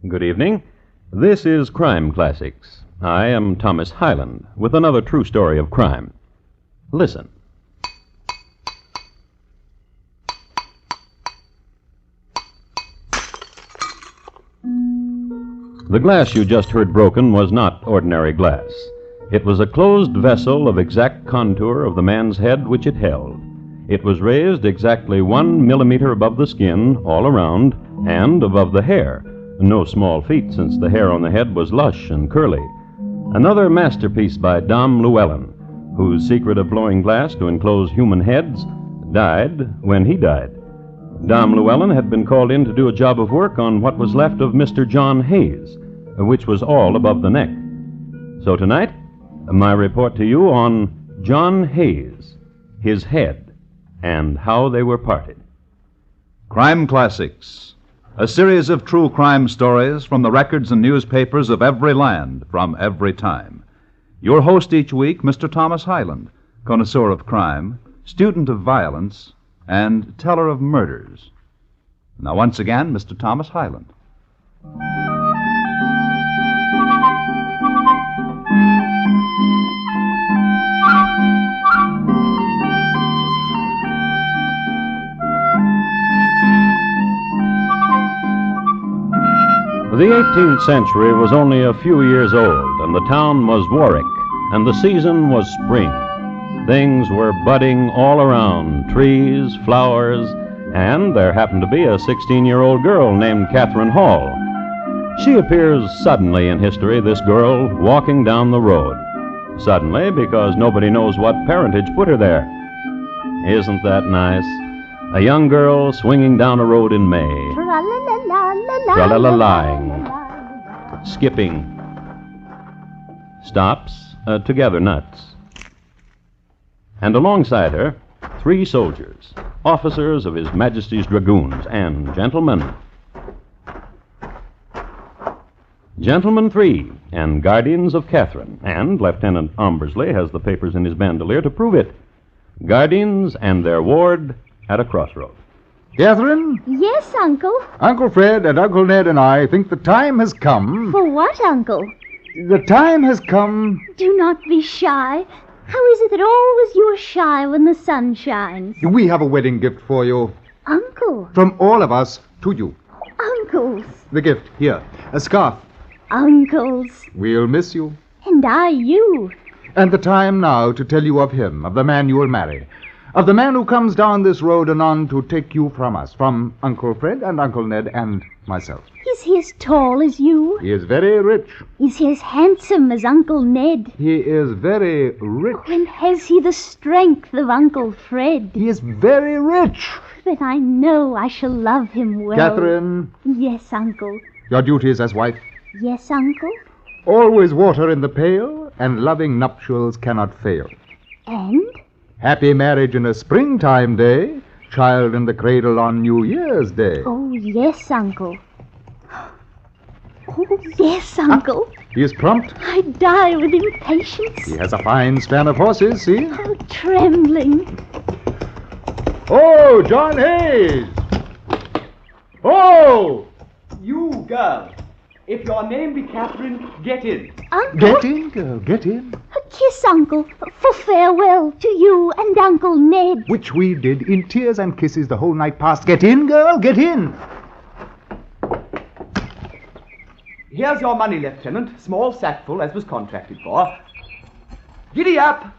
Good evening. This is Crime Classics. I am Thomas Hyland with another true story of crime. Listen. The glass you just heard broken was not ordinary glass. It was a closed vessel of exact contour of the man's head which it held. It was raised exactly 1 millimeter above the skin, all around, and above the hair. No small feat, since the hair on the head was lush and curly. Another masterpiece by Dom Llewellyn, whose secret of blowing glass to enclose human heads died when he died. Dom Llewellyn had been called in to do a job of work on what was left of Mr. John Hayes, which was all above the neck. So tonight, my report to you on John Hayes, his head, and how they were parted. Crime Classics, a series of true crime stories from the records and newspapers of every land, from every time. Your host each week, Mr. Thomas Hyland, connoisseur of crime, student of violence, and teller of murders. Now, once again, Mr. Thomas Hyland. The 18th century was only a few years old, and the town was Warwick, and the season was spring. Things were budding all around, trees, flowers, and there happened to be a 16-year-old girl named Catherine Hall. She appears suddenly in history, this girl, walking down the road. Suddenly, because nobody knows what parentage put her there. Isn't that nice? A young girl swinging down a road in May. Tra-la-la-la-ing. Skipping. Stops, together nuts. And alongside her, 3 soldiers, officers of His Majesty's Dragoons, and gentlemen. Gentlemen 3, and guardians of Catherine, and Lieutenant Ombersley has the papers in his bandolier to prove it. Guardians and their ward at a crossroad. Catherine? Yes, Uncle. Uncle Fred and Uncle Ned and I think the time has come. For what, Uncle? The time has come. Do not be shy. How is it that always you are shy when the sun shines? We have a wedding gift for you. Uncle. From all of us to you. Uncles. The gift, here, a scarf. Uncles. We'll miss you. And I you. And the time now to tell you of him, of the man you will marry. Of the man who comes down this road anon to take you from us, from Uncle Fred and Uncle Ned and myself. Is he as tall as you? He is very rich. Is he as handsome as Uncle Ned? He is very rich. And has he the strength of Uncle Fred? He is very rich. Then I know I shall love him well. Catherine. Yes, Uncle. Your duties as wife. Yes, Uncle. Always water in the pail, and loving nuptials cannot fail. And? Happy marriage in a springtime day, child in the cradle on New Year's Day. Oh, yes, Uncle. Oh, yes, Uncle. He is prompt. I die with impatience. He has a fine span of horses, see? Oh, trembling. Oh, John Hayes! Oh! You, girl, if your name be Catherine, get in. Uncle? Get in, girl, get in. A kiss, Uncle, for farewell to you and Uncle Ned. Which we did in tears and kisses the whole night past. Get in, girl, get in. Here's your money, Lieutenant. Small sackful, as was contracted for. Giddy up!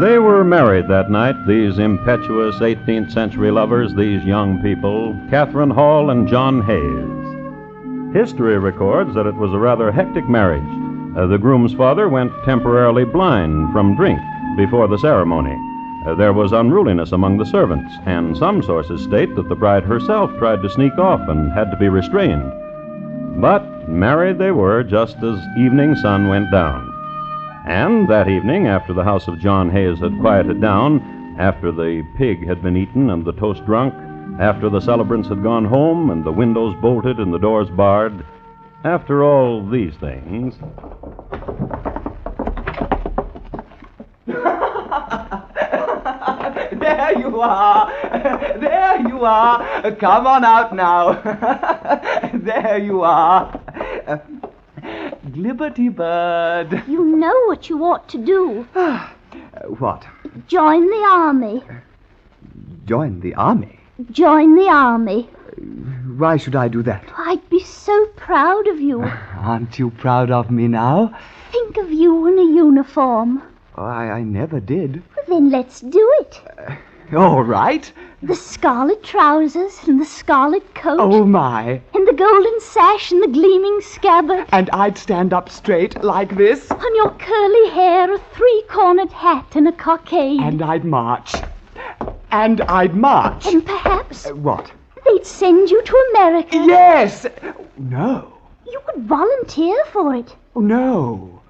They were married that night, these impetuous 18th century lovers, these young people, Catherine Hall and John Hayes. History records that it was a rather hectic marriage. The groom's father went temporarily blind from drink before the ceremony. There was unruliness among the servants, and some sources state that the bride herself tried to sneak off and had to be restrained. But married they were just as evening sun went down. And that evening, after the house of John Hayes had quieted down, after the pig had been eaten and the toast drunk, after the celebrants had gone home and the windows bolted and the doors barred, after all these things... There you are. There you are. Come on out now. There you are. Glibberty Bird. You know what you ought to do. What? Join the army. Join the army? Join the army. Why should I do that? I'd be so proud of you. Aren't you proud of me now? Think of you in a uniform. Oh, I never did. Then let's do it. All right. The scarlet trousers and the scarlet coat. Oh, my. And the golden sash and the gleaming scabbard. And I'd stand up straight like this. On your curly hair, a three-cornered hat and a cockade. And I'd march. And I'd march. And perhaps... What? They'd send you to America. Yes! No. You could volunteer for it. Oh, no.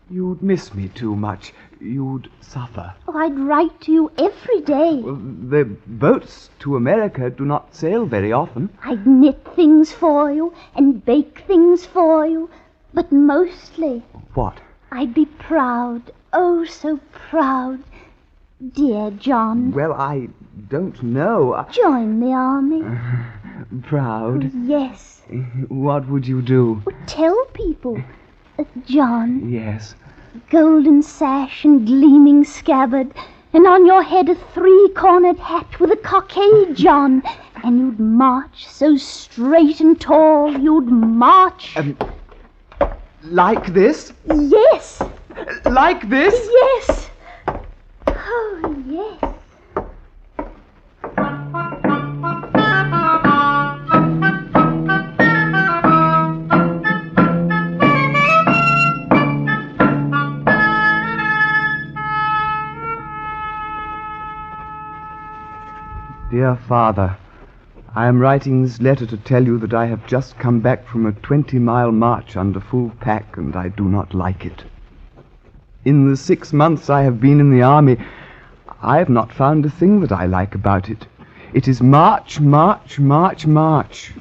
You'd miss me too much. You'd suffer. Oh, I'd write to you every day. Well, the boats to America do not sail very often. I'd knit things for you and bake things for you. But mostly... What? I'd be proud. Oh, so proud. Dear John. Well, I don't know. Join the army. Proud? Yes. What would you do? Well, tell people. John. Yes. Golden sash and gleaming scabbard, and on your head a three-cornered hat with a cockade, John. And you'd march so straight and tall, you'd march... Like this? Yes. Like this? Yes. Oh, yes. Dear Father, I am writing this letter to tell you that I have just come back from a 20-mile march under full pack, and I do not like it. In the 6 months I have been in the army, I have not found a thing that I like about it. It is march, march, march, march.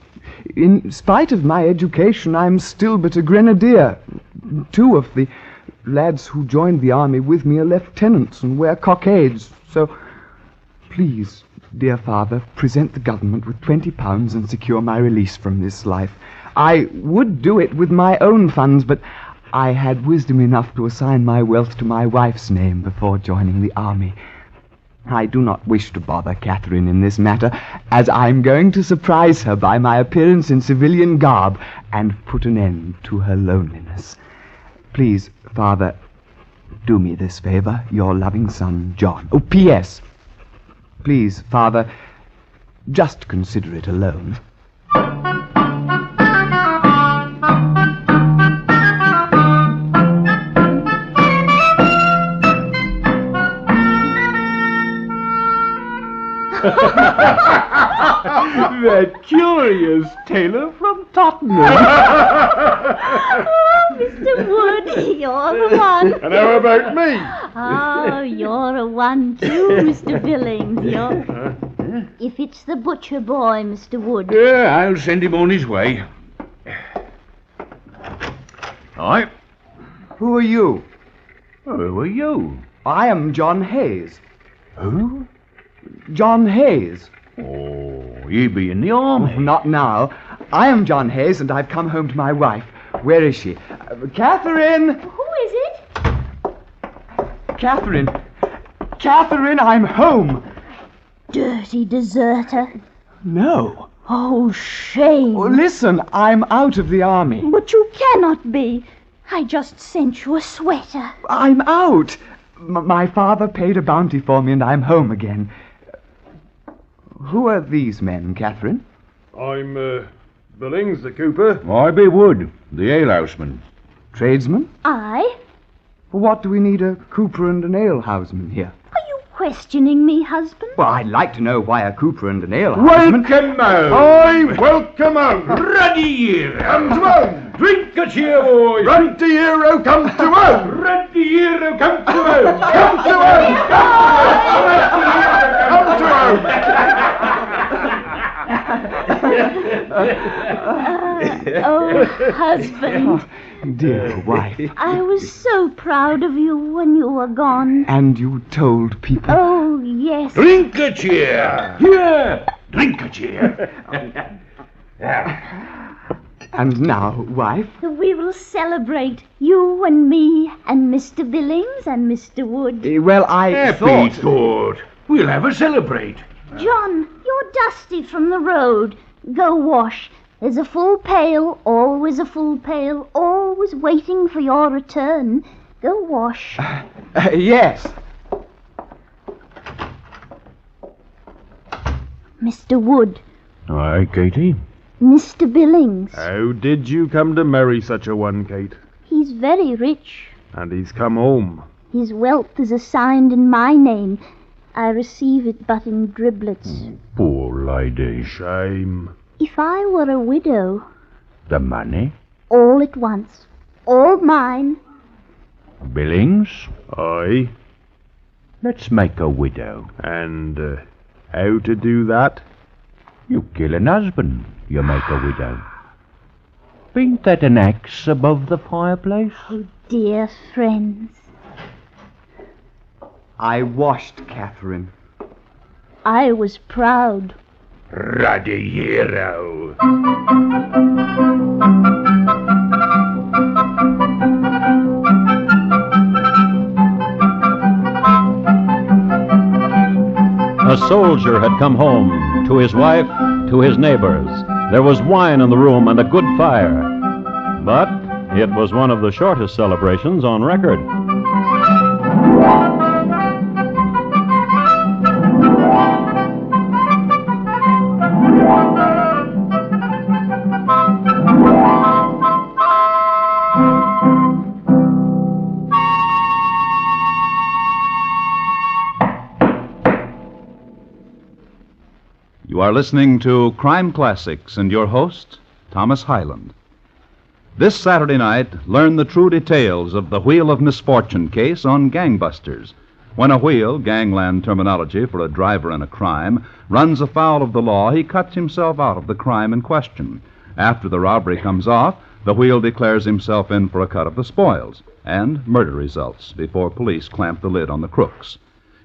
In spite of my education, I am still but a grenadier. 2 of the lads who joined the army with me are lieutenants and wear cockades, so please... Dear Father, present the government with £20 and secure my release from this life. I would do it with my own funds, but I had wisdom enough to assign my wealth to my wife's name before joining the army. I do not wish to bother Catherine in this matter, as I'm going to surprise her by my appearance in civilian garb and put an end to her loneliness. Please, Father, do me this favor, your loving son, John. Oh, P.S., please, Father, just consider it a loan. That curious tailor from Tottenham. Oh, Mr. Wood, you're the one. And how about me? Oh, you're a one too, Mr. Billings. If it's the butcher boy, Mr. Wood. Yeah, I'll send him on his way. Aye. Who are you? Who are you? I am John Hayes. Who? John Hayes. Oh, he be in the army. Not now. I am John Hayes, and I've come home to my wife. Where is she? Catherine! Who is it? Catherine! Catherine, I'm home! Dirty deserter. No. Oh, shame. Oh, listen, I'm out of the army. But you cannot be. I just sent you a sweater. I'm out. My father paid a bounty for me, and I'm home again. Who are these men, Catherine? I'm, Billings, the cooper. I be Wood, the alehouseman. Tradesman? I? What do we need a cooper and an alehouseman here? Are you questioning me, husband? Well, I'd like to know why a cooper and an alehouseman... Welcome home. I welcome home. Ruddy here. Come to home. Drink a cheer, boys! Run to hero, come to home! Run the hero, come to home! Come to home! Come to home! Oh, husband, Dear wife. I was so proud of you when you were gone. And you told people. Oh, yes. Drink a cheer! Here! Drink a cheer! And now, wife. We will celebrate, you and me and Mr. Billings and Mr. Wood. Well, I Happy thought. We'll have a celebrate. John, you're dusty from the road. Go wash. There's a full pail, always waiting for your return. Go wash. Yes. Mr. Wood, Aye, Katie. Mr. Billings. How did you come to marry such a one, Kate? He's very rich. And he's come home. His wealth is assigned in my name. I receive it but in driblets. Poor lady. Shame. If I were a widow, The money? all at once, all mine, Billings? Aye. Let's make a widow. And how to do that? You kill an husband, you make a widow. Ain't that an axe above the fireplace? dear friends, I washed Catherine. I was proud. Ruddy hero. A soldier had come home, to his wife, to his neighbors. There was wine in the room and a good fire. But it was one of the shortest celebrations on record. You are listening to Crime Classics and your host, Thomas Hyland. This Saturday night, learn the true details of the Wheel of Misfortune case on Gangbusters. When a wheel, gangland terminology for a driver in a crime, runs afoul of the law, he cuts himself out of the crime in question. After the robbery comes off, the wheel declares himself in for a cut of the spoils, and murder results before police clamp the lid on the crooks.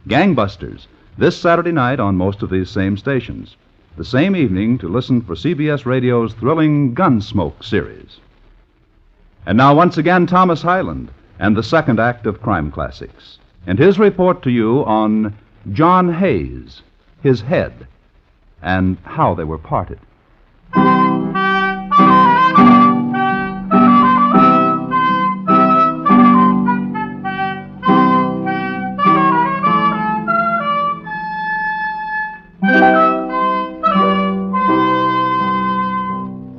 Gangbusters, this Saturday night on most of these same stations. The same evening to listen for CBS Radio's thrilling Gunsmoke series. And now once again Thomas Hyland and the second act of Crime Classics, and his report to you on John Hayes, his head, and how they were parted.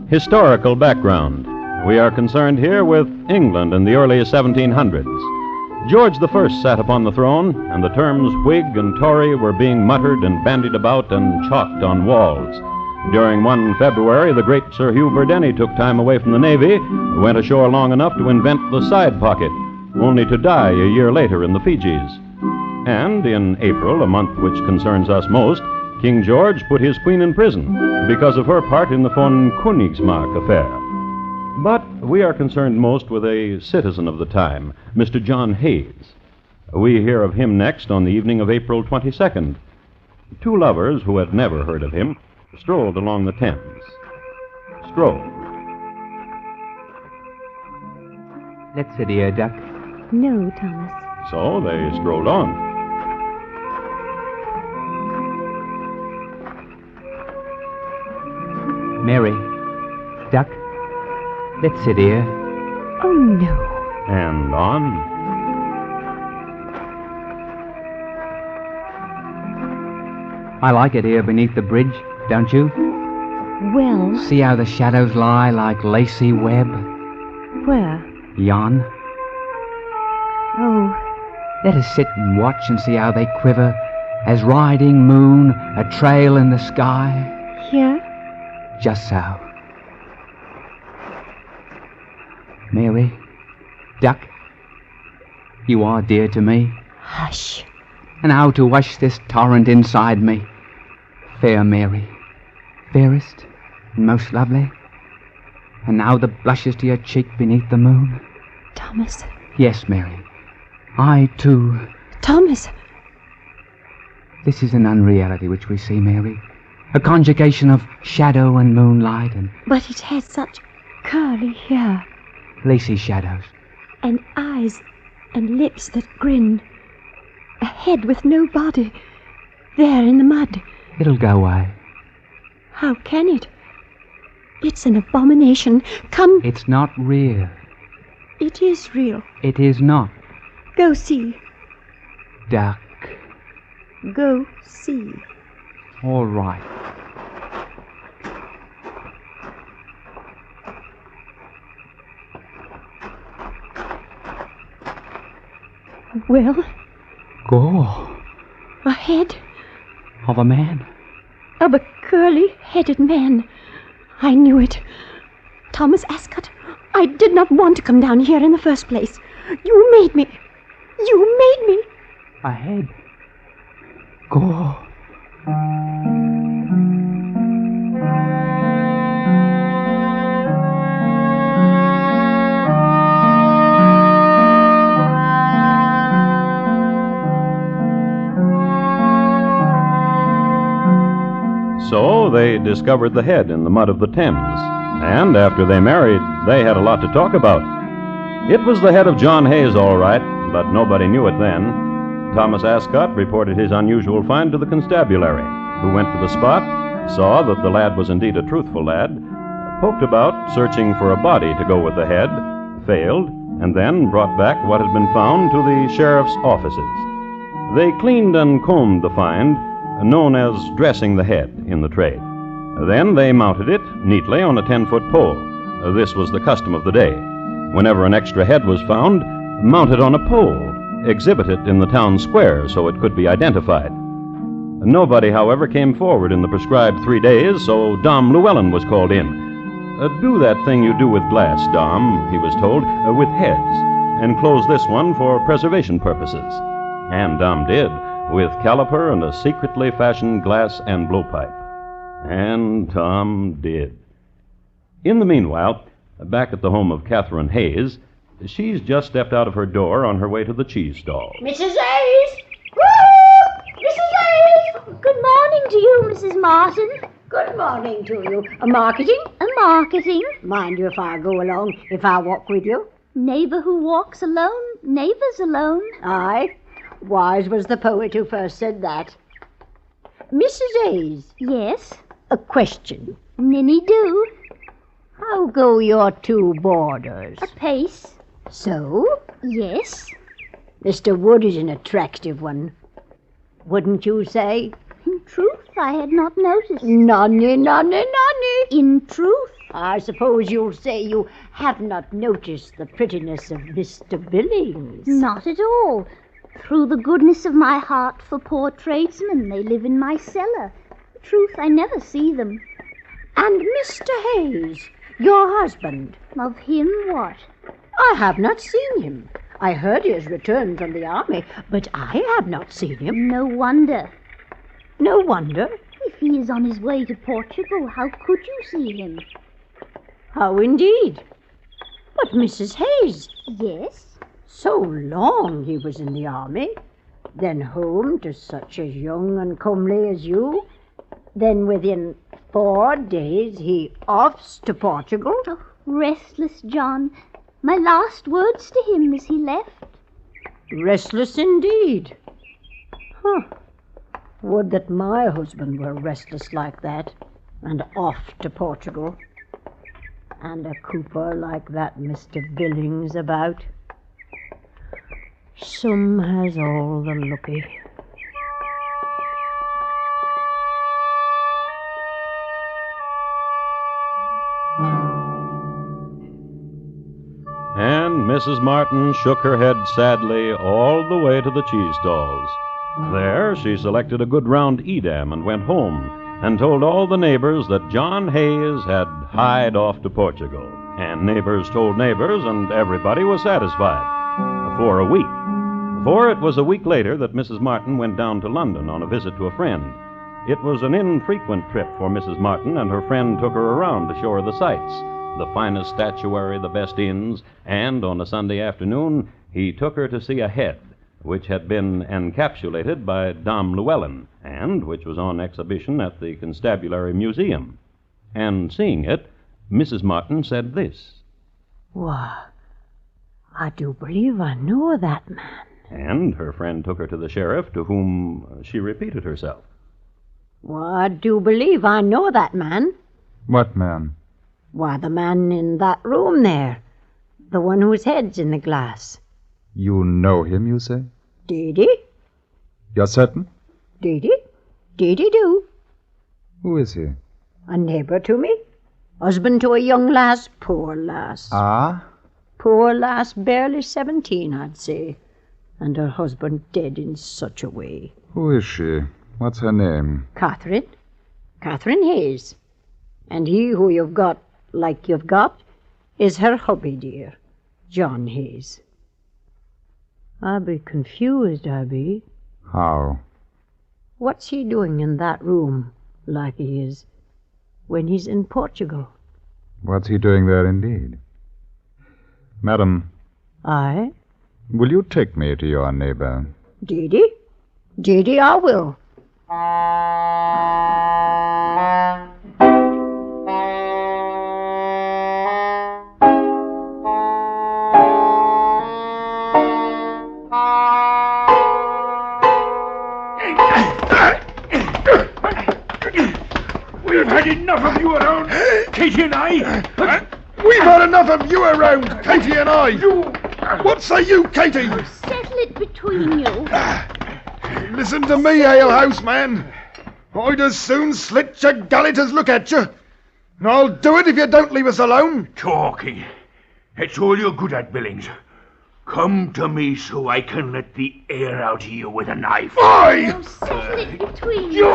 Historical background. We are concerned here with England in the early 1700s. George I sat upon the throne, and the terms Whig and Tory were being muttered and bandied about and chalked on walls. During one February, the great Sir Hugh Verdenny took time away from the Navy, went ashore long enough to invent the side pocket, only to die a year later in the Fijis. And in April, a month which concerns us most, King George put his queen in prison because of her part in the von Königsmarck affair. But we are concerned most with a citizen of the time, Mr. John Hayes. We hear of him next on the evening of April 22nd. Two lovers who had never heard of him strolled along the Thames. Strolled. Let's sit here, Duck. No, Thomas. So they strolled on. Mary. Duck. Let's sit here. Oh, no. And on. I like it here beneath the bridge, don't you? Well, See how the shadows lie like lacy web? where? Yon. Oh, Let us sit and watch and see how they quiver as riding moon, a trail in the sky. here? Just so. Mary, duck, you are dear to me. Hush. And how to hush this torrent inside me. Fair Mary, fairest and most lovely. And now the blushes to your cheek beneath the moon. Thomas. Yes, Mary, I too. Thomas. This is an unreality which we see, Mary. A conjugation of shadow and moonlight and... But it has such curly hair. lacy shadows. And eyes and lips that grin. A head with no body. There in the mud. It'll go away. How can it? It's an abomination. Come. It's not real. It is real. It is not. Go see. Duck. Go see. All right. Well, Go. a head Of a man. of a curly-headed man. I knew it. Thomas Ascot, I did not want to come down here in the first place. You made me. You made me. A head. Go. So they discovered the head in the mud of the Thames, and after they married, they had a lot to talk about. It was the head of John Hayes, all right, but nobody knew it then. Thomas Ascot reported his unusual find to the constabulary, who went to the spot, saw that the lad was indeed a truthful lad, poked about searching for a body to go with the head, failed, and then brought back what had been found to the sheriff's offices. They cleaned and combed the find, known as dressing the head in the trade. Then they mounted it neatly on a 10-foot pole. This was the custom of the day. Whenever an extra head was found, mount it on a pole, exhibit it in the town square so it could be identified. Nobody, however, came forward in the prescribed 3 days, so Dom Llewellyn was called in. Do that thing you do with glass, Dom, he was told, with heads, and close this one for preservation purposes. And Dom did, with caliper and a secretly fashioned glass and blowpipe. And Tom did. In the meanwhile, back at the home of Catherine Hayes, she's just stepped out of her door on her way to the cheese stall. Mrs. Hayes! Woo! Mrs. Hayes! Good morning to you, Mrs. Martin. Good morning to you. Marketing? Marketing. Mind you if I go along, if I walk with you? Neighbor who walks alone, neighbor's alone. Aye. Wise was the poet who first said that. Mrs. Hayes, Yes, a question. ninny do. How go your two boarders? Apace. So? Yes. Mr. Wood is an attractive one. Wouldn't you say? In truth, I had not noticed. Nonny, nonny, nonny. In truth. I suppose you'll say you have not noticed the prettiness of Mr. Billings. Not at all. Through the goodness of my heart for poor tradesmen, they live in my cellar. Truth, I never see them. And Mr. Hayes, your husband. Of him, what? I have not seen him. I heard he has returned from the army, but I have not seen him. No wonder. No wonder. If he is on his way to Portugal, how could you see him? How indeed? But Mrs. Hayes, Yes. so long he was in the army, then home to such as young and comely as you, then within 4 days he offs to Portugal. Oh, restless John. My last words to him as he left. Restless indeed. Huh. Would that my husband were restless like that, and off to Portugal. And a cooper like that Mr. Billings about. Some has all the lucky. And Mrs. Martin shook her head sadly all the way to the cheese stalls. There she selected a good round Edam and went home and told all the neighbors that John Hayes had hied off to Portugal. And neighbors told neighbors, and everybody was satisfied. For a week. For it was a week later that Mrs. Martin went down to London on a visit to a friend. It was an infrequent trip for Mrs. Martin, and her friend took her around to show her the sights, the finest statuary, the best inns, and on a Sunday afternoon, he took her to see a head, which had been encapsulated by Dame Llewellyn, and which was on exhibition at the Constabulary Museum. And seeing it, Mrs. Martin said this. Why, I do believe I know that man. And her friend took her to the sheriff, to whom she repeated herself. Why, I do believe I know that man. What man? Why, the man in that room there. The one whose head's in the glass. You know him, you say? Did he? You're certain? Did he? Did he do? Who is he? A neighbor to me. Husband to a young lass. Poor lass. Ah? Poor lass, barely 17, I'd say. And her husband dead in such a way. Who is she? What's her name? Catherine. Catherine Hayes. And he who you've got, like you've got, is her hubby, dear. John Hayes. I be confused, I be. How? What's he doing in that room, like he is, when he's in Portugal? What's he doing there, indeed? Madam. Aye? Will you take me to your neighbor? Deedy? Deedy, I will. We've had enough of you around, Katie and I. We've had enough of you around, Katie and I. What say you, Katie? Settle it between you. Listen to me, alehouse man. I'd as soon slit your gullet as look at you. And I'll do it if you don't leave us alone. Talking. It's all you're good at, Billings. Come to me so I can let the air out of you with a knife. Aye! Now settle it between you.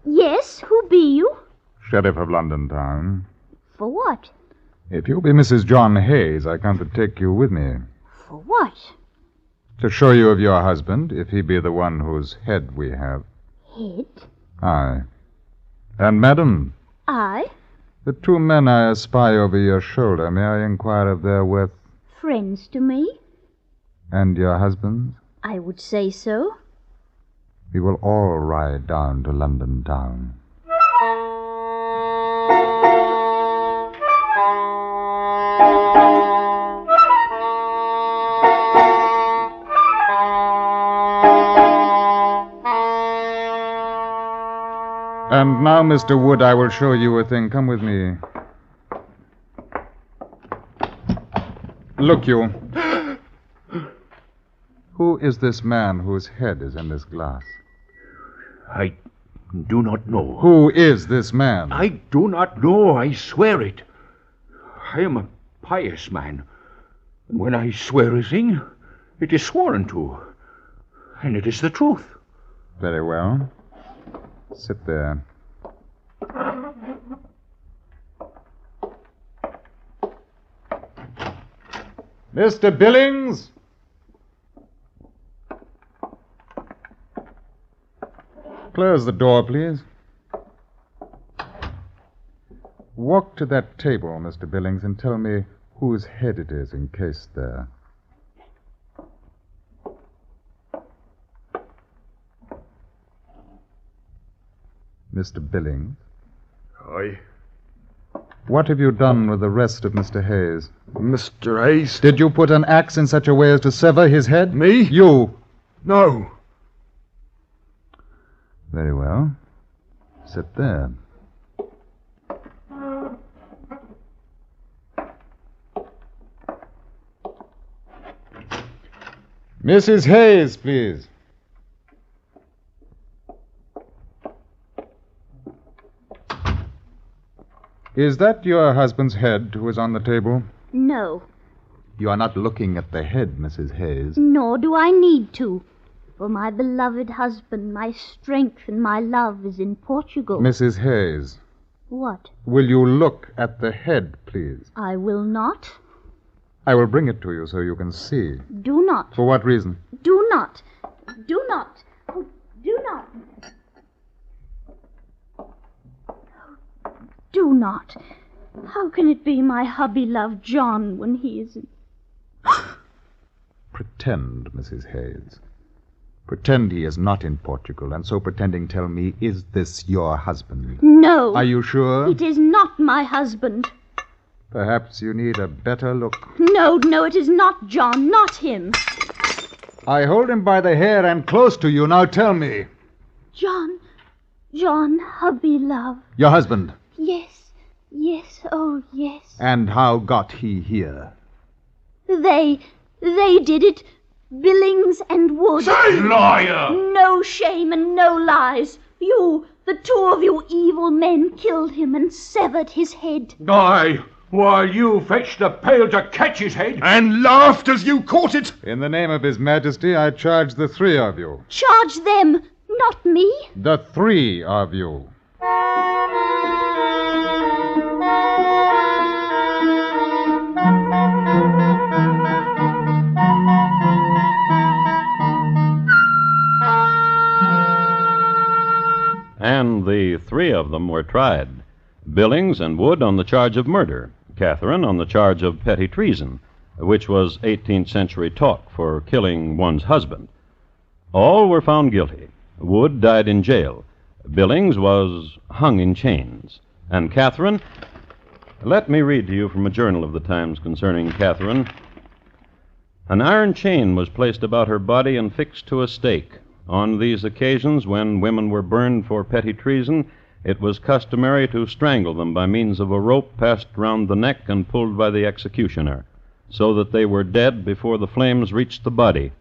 Yes, who be you? Sheriff of London Town. For what? If you be Mrs. John Hayes, I come to take you with me. For what? To show you of your husband, if he be the one whose head we have. Head? Aye. And, madam, I? the two men I espy over your shoulder, may I inquire of their worth? Friends to me? And your husband? I would say so. We will all ride down to London Town. And now, Mr. Wood, I will show you a thing. Come with me. Look, you. Who is this man whose head is in this glass? I do not know. Who is this man? I do not know, I swear it. I am a pious man. And when I swear a thing, it is sworn to. And it is the truth. Very well. Sit there. Mr. Billings? Close the door, please. Walk to that table, Mr. Billings, and tell me whose head it is encased there. Mr. Billings? Aye. What have you done with the rest of Mr. Hayes? Mr. Hayes? Did you put an axe in such a way as to sever his head? Me? You. No. Very well. Sit there. Mrs. Hayes, please. Is that your husband's head who is on the table? No. You are not looking at the head, Mrs. Hayes. Nor do I need to. For my beloved husband, my strength and my love is in Portugal. Mrs. Hayes. What? Will you look at the head, please? I will not. I will bring it to you so you can see. Do not. For what reason? Do not. Do not. Oh, do not. Do not. How can it be my hubby-love John when he isn't? Pretend, Mrs. Hayes. Pretend he is not in Portugal, and so pretending tell me, is this your husband? No. Are you sure? It is not my husband. Perhaps you need a better look. No, it is not John, not him. I hold him by the hair and close to you. Now tell me. John, hubby-love. Your husband? Yes, oh yes. And how got he here? They did it. Billings and Wood. Say, liar! No shame and no lies. You, the two of you evil men, killed him and severed his head. Aye, while you fetched a pail to catch his head. And laughed as you caught it. In the name of His Majesty, I charge the three of you. Charge them, not me. The three of you. And the three of them were tried. Billings and Wood on the charge of murder. Catherine on the charge of petty treason, which was 18th century talk for killing one's husband. All were found guilty. Wood died in jail. Billings was hung in chains. And Catherine... Let me read to you from a journal of the times concerning Catherine. An iron chain was placed about her body and fixed to a stake. On these occasions, when women were burned for petty treason, it was customary to strangle them by means of a rope passed round the neck and pulled by the executioner, so that they were dead before the flames reached the body.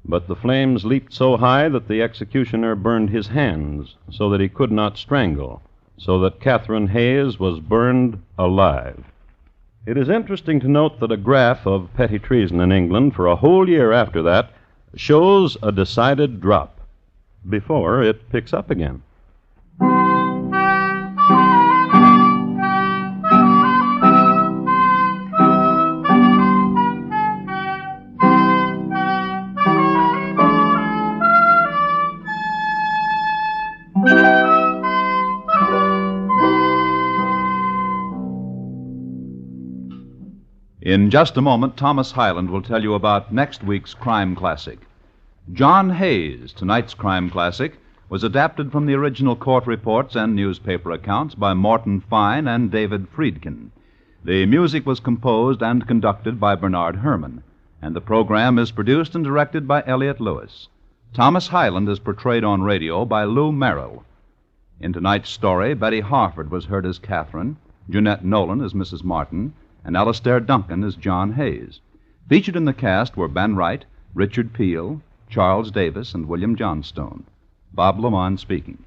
But the flames leaped so high that the executioner burned his hands, so that he could not strangle, so that Catherine Hayes was burned alive. It is interesting to note that a graph of petty treason in England for a whole year after that shows a decided drop before it picks up again. In just a moment, Thomas Hyland will tell you about next week's crime classic. John Hayes, tonight's crime classic, was adapted from the original court reports and newspaper accounts by Morton Fine and David Friedkin. The music was composed and conducted by Bernard Herrmann, and the program is produced and directed by Elliott Lewis. Thomas Hyland is portrayed on radio by Lou Merrill. In tonight's story, Betty Harford was heard as Catherine, Jeanette Nolan as Mrs. Martin, and Alistair Duncan as John Hayes. Featured in the cast were Ben Wright, Richard Peel, Charles Davis, and William Johnstone. Bob Lamont speaking.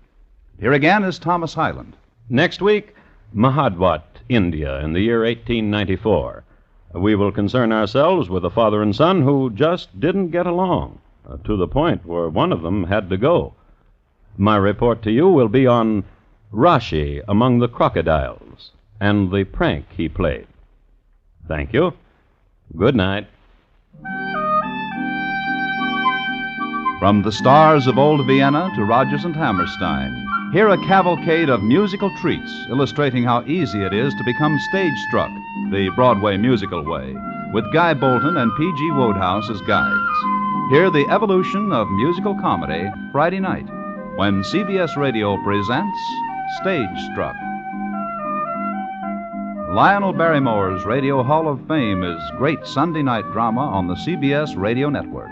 Here again is Thomas Hyland. Next week, Mahadwat, India, in the year 1894. We will concern ourselves with a father and son who just didn't get along, to the point where one of them had to go. My report to you will be on Rashi among the crocodiles and the prank he played. Thank you. Good night. From the stars of old Vienna to Rodgers and Hammerstein, hear a cavalcade of musical treats illustrating how easy it is to become stage-struck the Broadway musical way, with Guy Bolton and P.G. Wodehouse as guides. Hear the evolution of musical comedy Friday night, when CBS Radio presents Stage Struck. Lionel Barrymore's Radio Hall of Fame is great Sunday night drama on the CBS Radio Network.